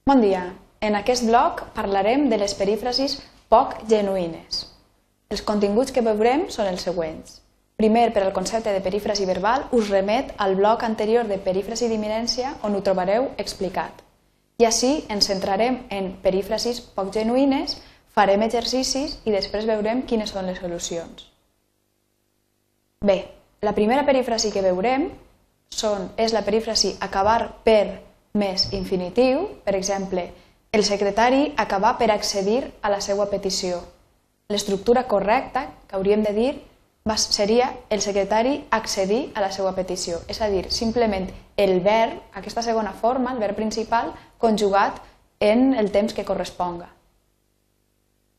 Bon dia. En aquest bloc parlarem de les perífrasis poc genuïnes. Els continguts que veurem són els següents. Primer, per al concepte de perífrasi verbal, us remet al bloc anterior de perífrasi d'iminència on ho trobareu explicat. I així ens centrarem en perífrasis poc genuïnes, farem exercicis i després veurem quines són les solucions. Bé, la primera perífrasi que veurem és la perífrasi acabar per més infinitiu, per exemple, el secretari acabà per accedir a la seva petició. L'estructura correcta, que hauríem de dir, seria el secretari accedir a la seva petició, és a dir, simplement el verb, aquesta segona forma, el verb principal, conjugat en el temps que corresponga.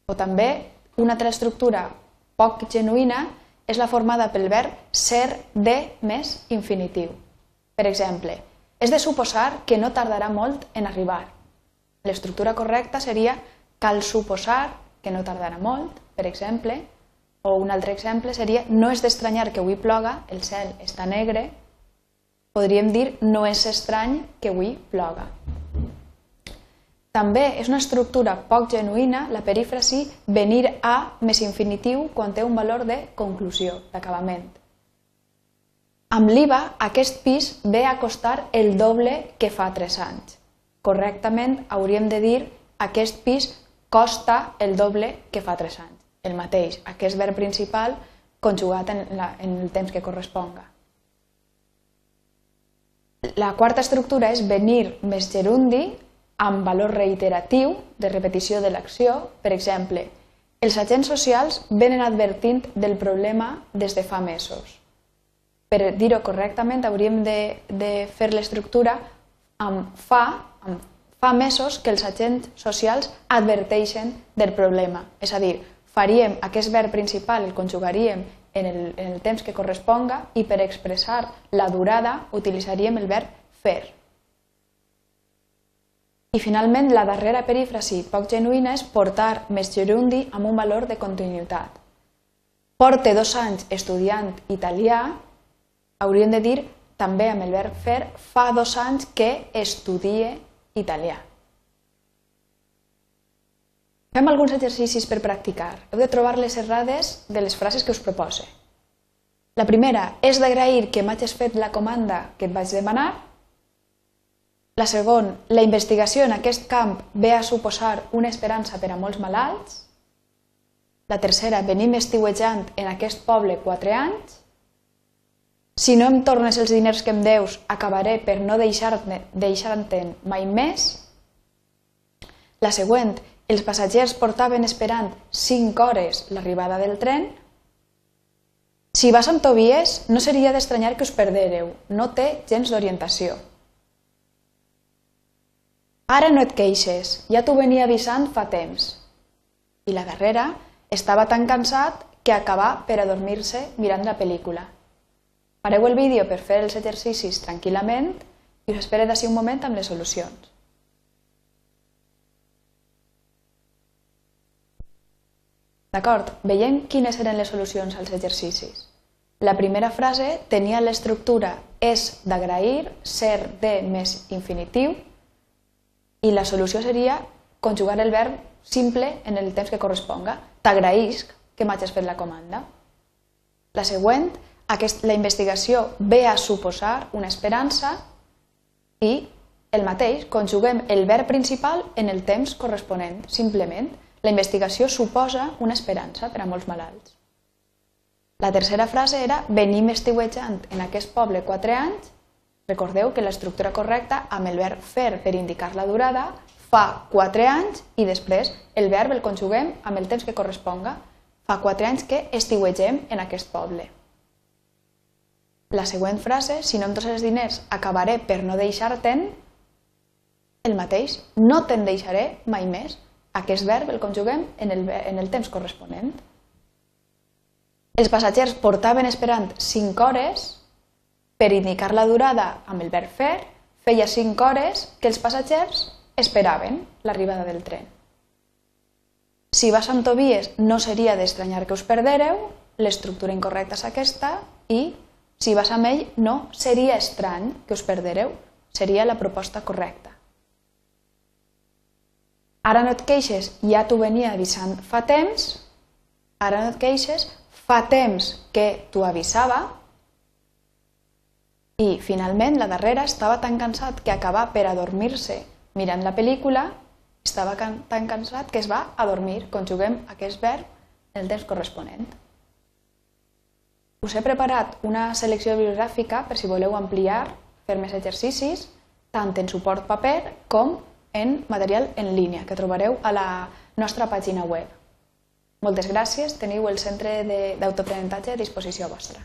O també, una altra estructura poc genuïna és la formada pel verb ser de més infinitiu. Per exemple, és de suposar que no tardarà molt en arribar. L'estructura correcta seria cal suposar que no tardarà molt, per exemple, o un altre exemple seria no és d'estranyar que avui ploga, el cel està negre. Podríem dir no és estrany que avui ploga. També és una estructura poc genuïna la perífrasi venir a més infinitiu quan té un valor de conclusió, d'acabament. Amb l'IVA, aquest pis ve a costar el doble que fa 3 anys. Correctament hauríem de dir aquest pis costa el doble que fa 3 anys. El mateix, aquest verb principal conjugat en el temps que corresponga. La quarta estructura és venir més gerundi amb valor reiteratiu de repetició de l'acció. Per exemple, els agents socials venen advertint del problema des de fa mesos. Per dir-ho correctament hauríem de fer l'estructura amb fa mesos que els agents socials adverteixen del problema. És a dir, faríem aquest verb principal, el conjugaríem en el temps que corresponga i per expressar la durada utilitzaríem el verb fer. I finalment, la darrera perífrasi poc genuïna és portar més gerundi amb un valor de continuïtat. Porte 2 anys estudiant italià, hauríem de dir també amb el verb fer fa 2 anys que estudie italià. Fem alguns exercicis per practicar. Heu de trobar les errades de les frases que us propose. La primera és d'agrair que m'hagis fet la comanda que et vaig demanar. La segona, la investigació en aquest camp ve a suposar una esperança per a molts malalts. La tercera, venim estiuejant en aquest poble 4 anys. Si no em tornes els diners que em deus, acabaré per no deixar-te'n mai més. La següent, els passatgers portaven esperant 5 hores l'arribada del tren. Si vas amb Tobies, no seria d'estranyar que us perdereu, no té gens d'orientació. Ara no et queixes, ja t'ho venia avisant fa temps. I la darrera, estava tan cansat que acabà per adormir-se mirant la pel·lícula. Pareu el vídeo per fer els exercicis tranquil·lament i us espero d'ací un moment amb les solucions. D'acord, veiem quines eren les solucions als exercicis. La primera frase tenia l'estructura és d'agrair, ser de més infinitiu, i la solució seria conjugar el verb simple en el temps que corresponga. T'agraïsc que m'hagis fet la comanda. La següent, la investigació ve a suposar una esperança i el mateix, conjuguem el verb principal en el temps corresponent. Simplement, la investigació suposa una esperança per a molts malalts. La tercera frase era venim estiuejant en aquest poble 4 anys. Recordeu que l'estructura correcta amb el verb fer per indicar la durada fa 4 anys i després el verb el conjuguem amb el temps que corresponga. Fa 4 anys que estiuegem en aquest poble. La següent frase, si no em tornes els diners, acabaré per no deixar-te'n, el mateix, no te'n deixaré mai més. Aquest verb el conjuguem en el temps corresponent. Els passatgers portaven esperant 5 hores, per indicar la durada amb el verb fer, feia 5 hores que els passatgers esperaven l'arribada del tren. Si vas amb Tobies no seria d'estranyar que us perdereu, l'estructura incorrecta és aquesta, i si vas amb ell no seria estrany que us perdereu, seria la proposta correcta. Ara no et queixes, ja t'ho venia avisant fa temps. Ara no et queixes, fa temps que t'ho avisava. I finalment la darrera estava tan cansat que acabà per adormir-se mirant la pel·lícula, estava tan cansat que es va adormir. Conjuguem aquest verb en el temps corresponent. Us he preparat una selecció bibliogràfica per si voleu ampliar, fer més exercicis, tant en suport paper com en material en línia, que trobareu a la nostra pàgina web. Moltes gràcies, teniu el centre d'autoaprenentatge a disposició vostra.